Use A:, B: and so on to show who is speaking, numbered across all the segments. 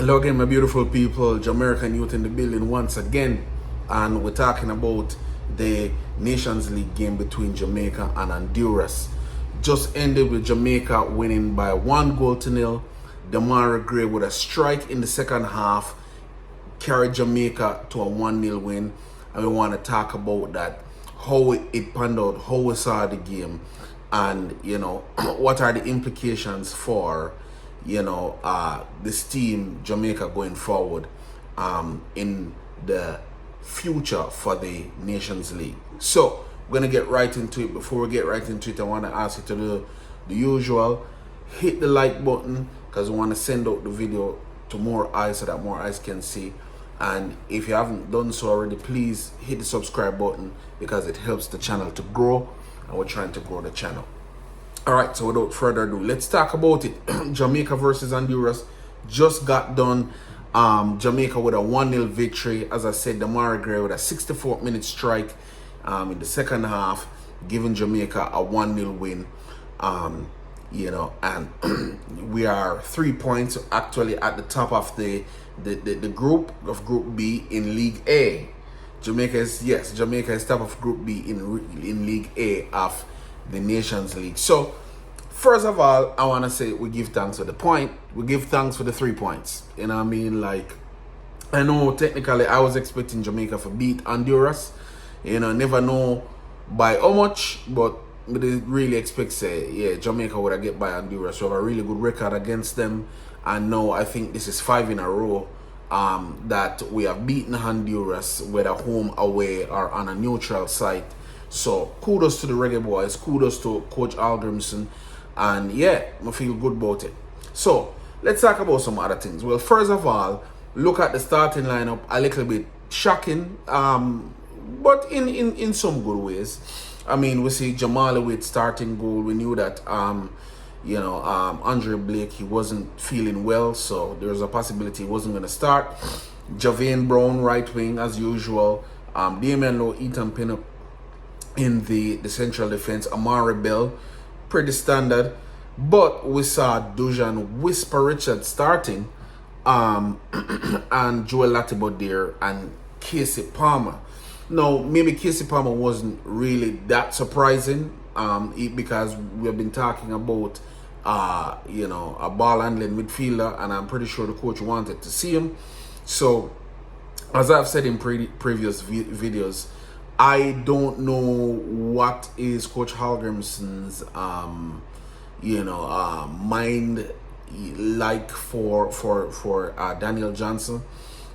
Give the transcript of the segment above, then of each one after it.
A: Hello again, my beautiful people. Jamaican youth in the building once again, and we're talking about the Nations League game between Jamaica and Honduras. Just ended with Jamaica winning by 1-0. Damari Gray with a strike in the second half carried Jamaica to a 1-0 win, and we want to talk about that, how it panned out, how we saw the game, and what are the implications for this team Jamaica going forward in the future for the Nations League. So we're gonna get right into it. Before we get right into it, I want to ask you to do the usual: hit the like button, because we want to send out the video to more eyes so that more eyes can see. And if you haven't done so already, please hit the subscribe button, because it helps the channel to grow, and we're trying to grow the channel. All right, so without further ado, let's talk about it. Jamaica versus Honduras just got done. Jamaica with a 1-0 victory. As I said, Damari Gray with a 64th-minute strike in the second half, giving Jamaica a 1-0 win. And we are 3 points actually at the top of the group B in League A. Jamaica is top of Group B in League A of the Nations League. So first of all, I want to say we give thanks for the point. We give thanks for the 3 points. You know what I mean? Like, I know technically I was expecting Jamaica to beat Honduras. Never know by how much, but we didn't really expect Jamaica would have get by Honduras. We have a really good record against them, and now I think this is 5 in a row that we have beaten Honduras, whether home, away, or on a neutral site. So kudos to the Reggae Boys, kudos to Coach Algrimson, and I feel good about it. So let's talk about some other things. Well, first of all, look at the starting lineup. A little bit shocking, but in some good ways. I mean, we see Jamali with starting goal. We knew that Andre Blake, he wasn't feeling well, so there was a possibility he wasn't going to start. Javane Brown, right wing as usual. Damian Lowe, Ethan Pinnock in the central defense. Amari Bell, pretty standard, but we saw Dujan Whisper Richard starting, and Joel Latibo there, and Casey Palmer. Now, maybe Casey Palmer wasn't really that surprising, because we have been talking about a ball handling midfielder, and I'm pretty sure the coach wanted to see him. So as I've said in previous videos, I don't know what is Coach Hallgrimson's mind like for Daniel Johnson,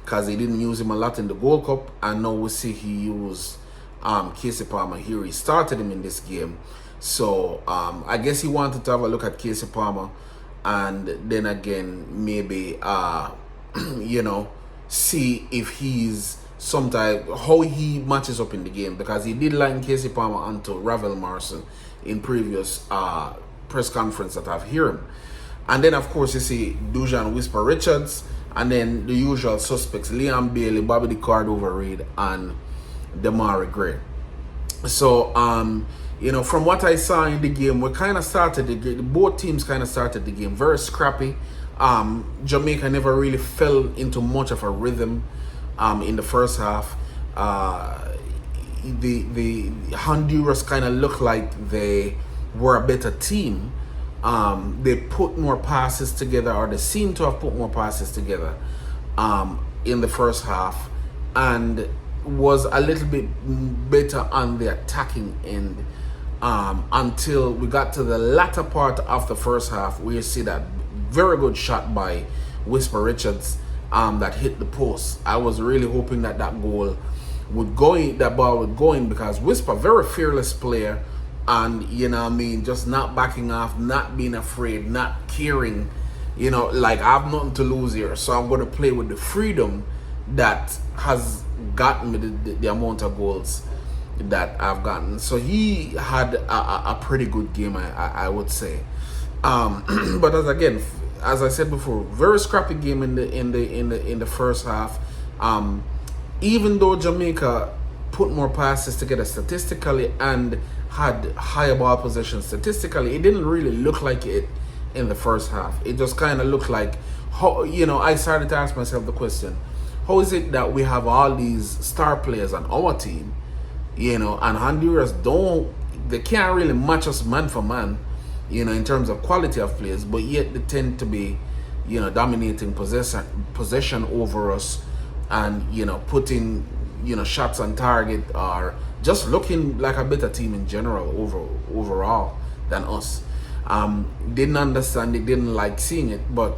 A: because he didn't use him a lot in the Gold Cup, and now we see he used Casey Palmer here. He started him in this game, so I guess he wanted to have a look at Casey Palmer, and then again maybe see if he's how he matches up in the game, because he did line Casey Palmer onto Ravel Marson in previous press conference that I've heard him. And then of course you see Dujan Whisper Richards, and then the usual suspects: Liam Bailey, Bobby the Cordova Reid, and Damari Gray. So from what I saw in the game, we kind of started the game, both teams kind of started the game very scrappy. Jamaica never really fell into much of a rhythm in the first half. The Honduras kind of looked like they were a better team. They put more passes together, or they seem to have put more passes together in the first half, and was a little bit better on the attacking end until we got to the latter part of the first half, where you see that very good shot by Whisper Richards that hit the post. I was really hoping that ball would go in, because Whisper, very fearless player, and just not backing off, not being afraid, not caring, like I have nothing to lose here, so I'm going to play with the freedom that has gotten me the amount of goals that I've gotten. So he had a pretty good game, I would say. But as I said before, very scrappy game in the first half. Even though Jamaica put more passes together statistically and had higher ball possession statistically, it didn't really look like it in the first half. It just kind of looked like, how, I started to ask myself the question, how is it that we have all these star players on our team, and Honduras they can't really match us man for man, in terms of quality of players, but yet they tend to be, dominating possession over us, and putting shots on target, or just looking like a better team in general overall than us. Didn't understand it, didn't like seeing it, but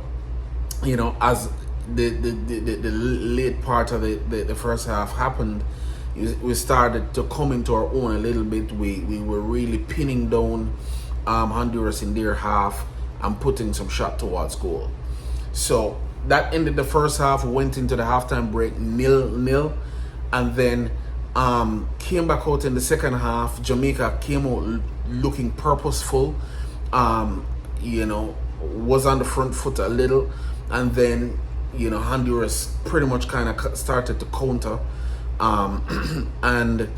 A: as the late part of the first half happened, we started to come into our own a little bit. We were really pinning down Honduras in their half and putting some shot towards goal. So that ended the first half. We went into the halftime break 0-0, and then came back out in the second half. Jamaica came out looking purposeful, was on the front foot a little, and then Honduras pretty much kind of started to counter, and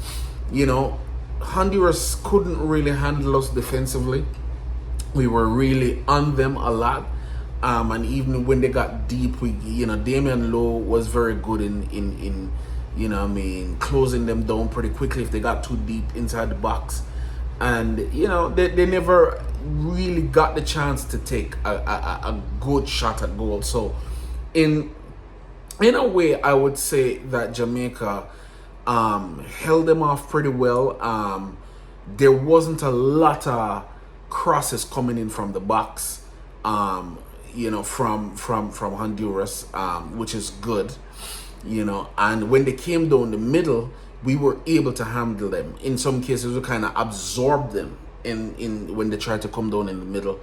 A: Honduras couldn't really handle us defensively. We were really on them a lot, and even when they got deep, Damian Lowe was very good in closing them down pretty quickly if they got too deep inside the box. And they never really got the chance to take a good shot at goal. So in a way, I would say that Jamaica held them off pretty well. There wasn't a lot of crosses coming in from the box, from Honduras, which is good. And when they came down the middle, we were able to handle them. In some cases, we kind of absorbed them in when they tried to come down in the middle,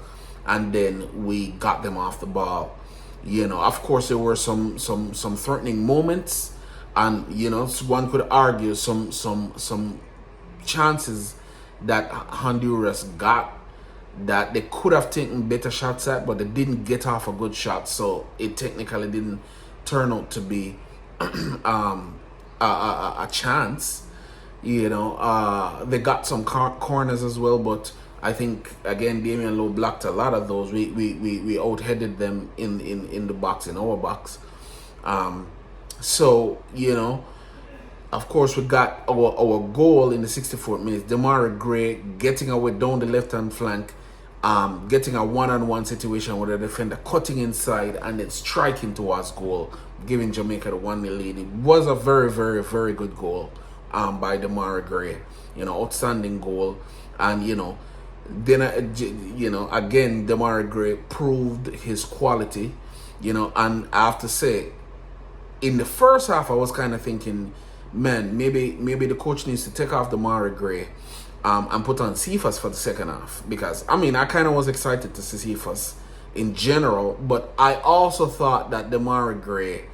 A: and then we got them off the ball. Of course, there were some threatening moments, and one could argue some chances that Honduras got that they could have taken better shots at, but they didn't get off a good shot, so it technically didn't turn out to be a chance. They got some corners as well, but I think again Damian Lowe blocked a lot of those. We out-headed them in the box, in our box. So of course we got our goal in the 64th minute. Demarai Gray getting away down the left-hand flank, getting a one-on-one situation with a defender, cutting inside and then striking towards goal, giving Jamaica the 1-0 lead. It was a very, very, very good goal by Demarai Gray. Outstanding goal. And then again Demarai Gray proved his quality. And I have to say, in the first half I was kind of thinking, man, maybe the coach needs to take off Demarai Gray and put on Cephas for the second half, because I kind of was excited to see Cephas in general, but I also thought that Demarai Gray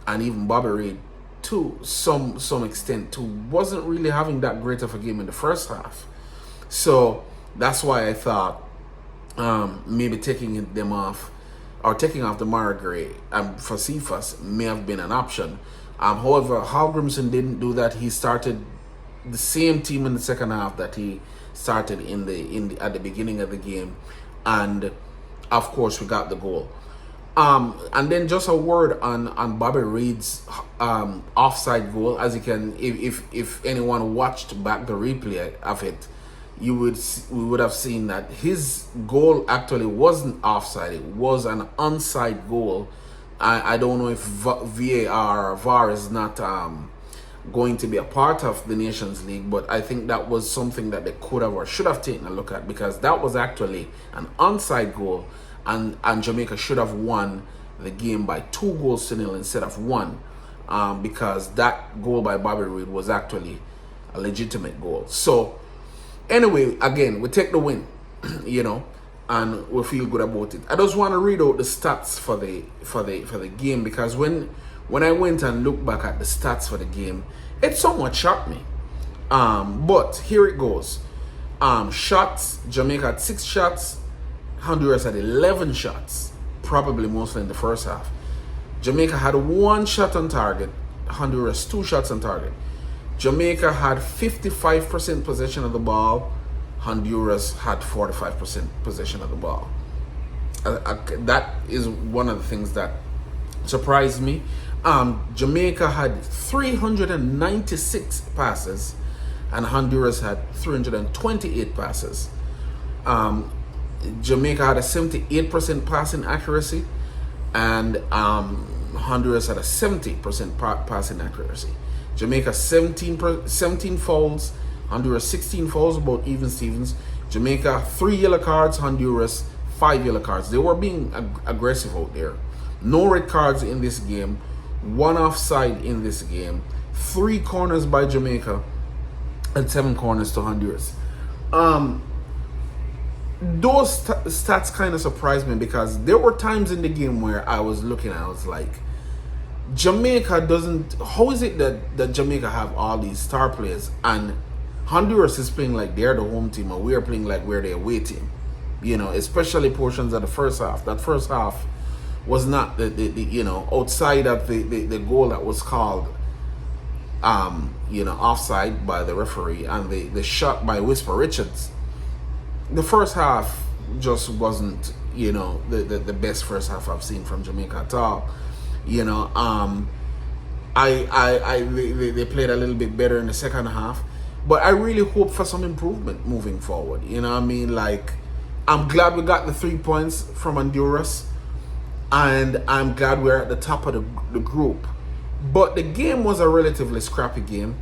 A: and even Bobby Reid to some extent too wasn't really having that great of a game in the first half. So that's why I thought maybe taking off Demarai Gray for Cephas may have been an option. However, Hallgrimson didn't do that. He started the same team in the second half that he started at the beginning of the game, and of course we got the goal. And then just a word on Bobby Reid's offside goal. As you can, if anyone watched back the replay of it, we would have seen that his goal actually wasn't offside. It was an onside goal. I don't know if VAR or VAR is not going to be a part of the Nations League, but I think that was something that they could have or should have taken a look at, because that was actually an onside goal, and Jamaica should have won the game by 2-0 instead of 1, because that goal by Bobby Reid was actually a legitimate goal. So anyway, again, we take the win, and we feel good about it. I just want to read out the stats for the game, because when I went and looked back at the stats for the game, it somewhat shocked me. But here it goes. Shots, Jamaica had 6 shots, Honduras had 11 shots, probably mostly in the first half. Jamaica had 1 shot on target, Honduras 2 shots on target. Jamaica had 55% possession of the ball, Honduras had 45% possession of the ball. that is one of the things that surprised me. Jamaica had 396 passes, and Honduras had 328 passes. Jamaica had a 78% passing accuracy, and Honduras had a 70% passing accuracy. Jamaica 17 fouls, Honduras 16 fouls, about even Stevens. Jamaica 3 yellow cards, Honduras 5 yellow cards. They were being aggressive out there. No red cards in this game, 1 offside in this game, 3 corners by Jamaica, and 7 corners to Honduras. Those stats kind of surprised me, because there were times in the game where I was looking and I was like, Jamaica doesn't, how is it that Jamaica have all these star players and Honduras is playing like they're the home team, and we're playing like we're the away team? You know, especially portions of the first half. That first half was not the you know, outside of the goal that was called you know, offside by the referee, and the shot by Whisper Richards. The first half just wasn't, you know, the best first half I've seen from Jamaica at all. You know, they played a little bit better in the second half, but I really hope for some improvement moving forward. You know what I mean? Like, I'm glad we got the 3 points from Honduras, and I'm glad we're at the top of the group. But the game was a relatively scrappy game.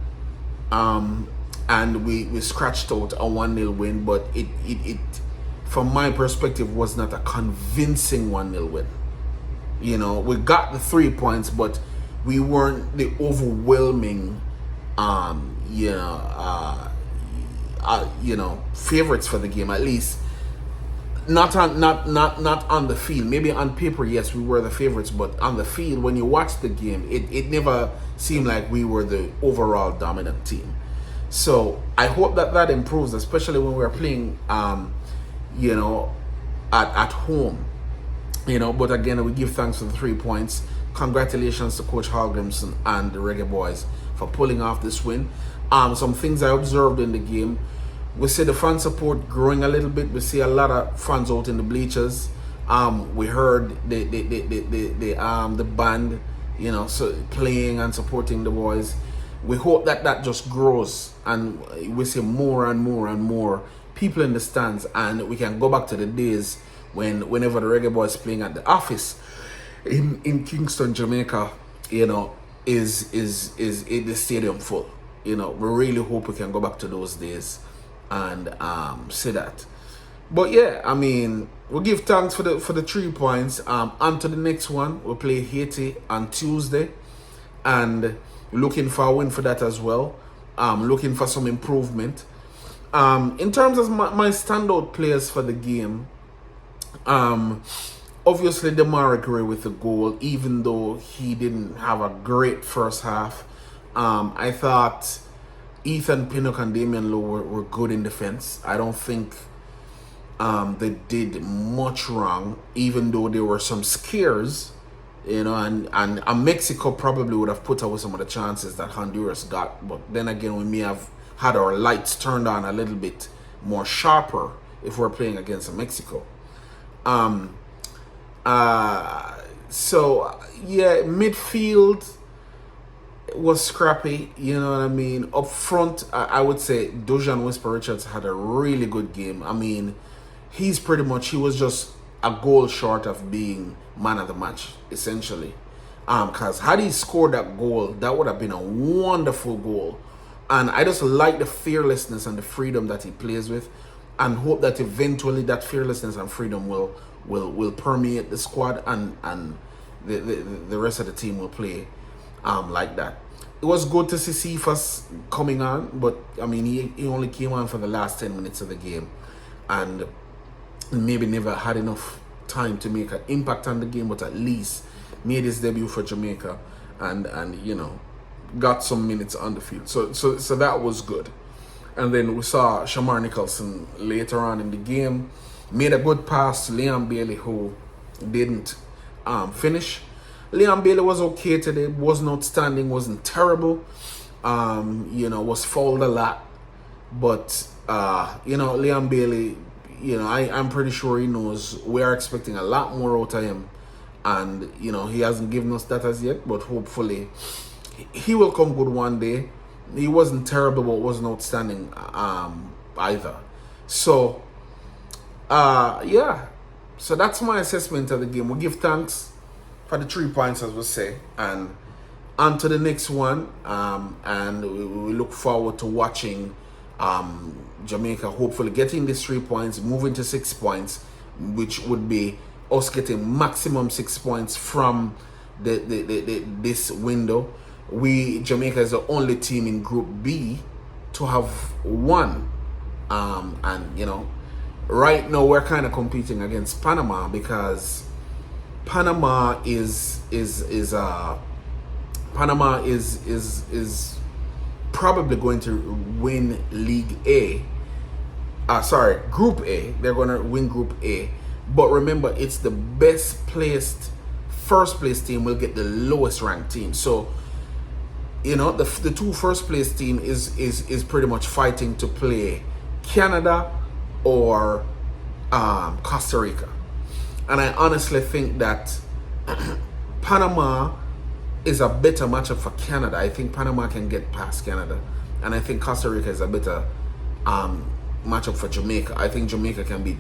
A: And we scratched out a 1-0 win, but it from my perspective was not a convincing 1-0 win. You know, we got the 3 points, but we weren't the overwhelming you know, favorites for the game, at least not on the field. Maybe on paper, yes, we were the favorites, but on the field, when you watch the game, it never seemed like we were the overall dominant team. So I hope that improves, especially when we're playing, you know, at home. You know, but again, we give thanks for the 3 points. Congratulations to Coach Hallgrimson and the Reggae Boys for pulling off this win. Some things I observed in the game: we see the fan support growing a little bit. We see a lot of fans out in the bleachers. We heard the band, you know, so playing and supporting the boys. We hope that just grows, and we see more and more and more people in the stands, and we can go back to the days whenever the Reggae Boys playing at the office in Kingston, Jamaica, you know, is the stadium full. You know, we really hope we can go back to those days and see that. But yeah, I mean, we'll give thanks for the 3 points. On to the next one. We'll play Haiti on Tuesday, and looking for a win for that as well. Looking for some improvement. In terms of my standout players for the game, obviously Demar Gray with the goal, even though he didn't have a great first half. I thought Ethan Pinnock and Damian Lowe were good in defense. I don't think they did much wrong, even though there were some scares. You know, and Mexico probably would have put away some of the chances that Honduras got. But then again, we may have had our lights turned on a little bit more sharper if we're playing against Mexico. So yeah, midfield was scrappy. You know what I mean? Up front, I would say Dojan Whisper Richards had a really good game. I mean, he was just a goal short of being man of the match, essentially. Because had he scored that goal, that would have been a wonderful goal. And I just like the fearlessness and the freedom that he plays with, and hope that eventually that fearlessness and freedom will permeate the squad, and the rest of the team will play like that. It was good to see Cephas coming on, but I mean, he only came on for the last 10 minutes of the game, and maybe never had enough time to make an impact on the game, but at least made his debut for Jamaica, and you know, got some minutes on the field. So that was good. And then we saw Shamar Nicholson later on in the game made a good pass to Liam Bailey, who didn't finish. Liam Bailey was okay today, wasn't outstanding, wasn't terrible. You know, was fouled a lot, but you know, Liam Bailey, I'm pretty sure he knows we are expecting a lot more out of him. And, he hasn't given us that as yet, but hopefully he will come good one day. He wasn't terrible, but wasn't outstanding either. So, yeah. So that's my assessment of the game. We give thanks for the 3 points, as we say, and on to the next one. And we look forward to watching Jamaica hopefully getting these 3 points, moving to 6 points, which would be us getting maximum 6 points from this window. Jamaica is the only team in Group B to have won, and right now we're kind of competing against Panama, because Panama is probably going to win Group A. They're going to win Group A. But remember, it's the best placed first place team will get the lowest ranked team. So, the 2 first place team is pretty much fighting to play Canada or Costa Rica. And I honestly think that Panama is a better matchup for Canada. I think Panama can get past Canada. And I think Costa Rica is a better matchup for Jamaica. I think Jamaica can beat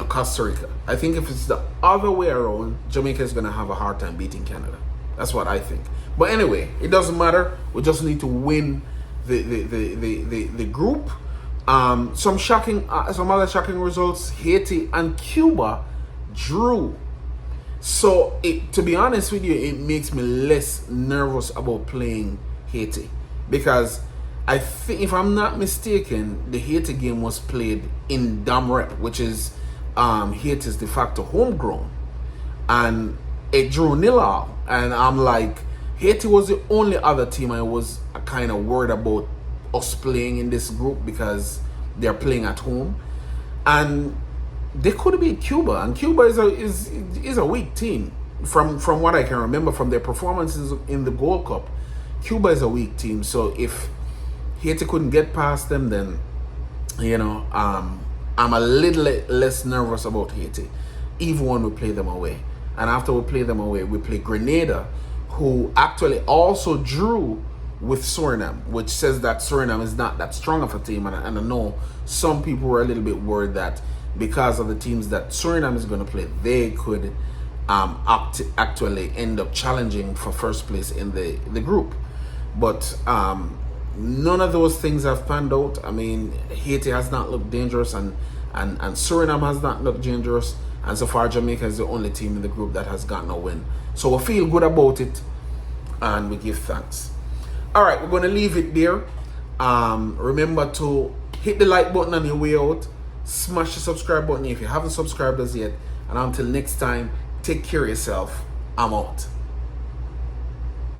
A: Costa Rica. I think if it's the other way around, Jamaica is going to have a hard time beating Canada. That's what I think. But anyway, it doesn't matter. We just need to win the group. Some other shocking results. Haiti and Cuba drew. So, to be honest with you, it makes me less nervous about playing Haiti, because I think, if I'm not mistaken, the Haiti game was played in Dam Rep, which is Haiti's de facto homegrown, and it drew 0-0. And I'm like, Haiti was the only other team I was kind of worried about us playing in this group, because they're playing at home, and they could beat Cuba, and Cuba is a weak team from what I can remember from their performances in the Gold Cup. Cuba is a weak team, so if Haiti couldn't get past them, then I'm a little less nervous about Haiti, even when we play them away. And after we play them away, we play Grenada, who actually also drew with Suriname, which says that Suriname is not that strong of a team. And I know some people were a little bit worried that because of the teams that Suriname is going to play, they could actually end up challenging for first place in the group. But none of those things have panned out. I mean, Haiti has not looked dangerous, and Suriname has not looked dangerous. And so far, Jamaica is the only team in the group that has gotten a win. So we feel good about it, and we give thanks. All right, we're going to leave it there. Remember to hit the like button on your way out. Smash the subscribe button if you haven't subscribed as yet. And until next time, take care of yourself. I'm out.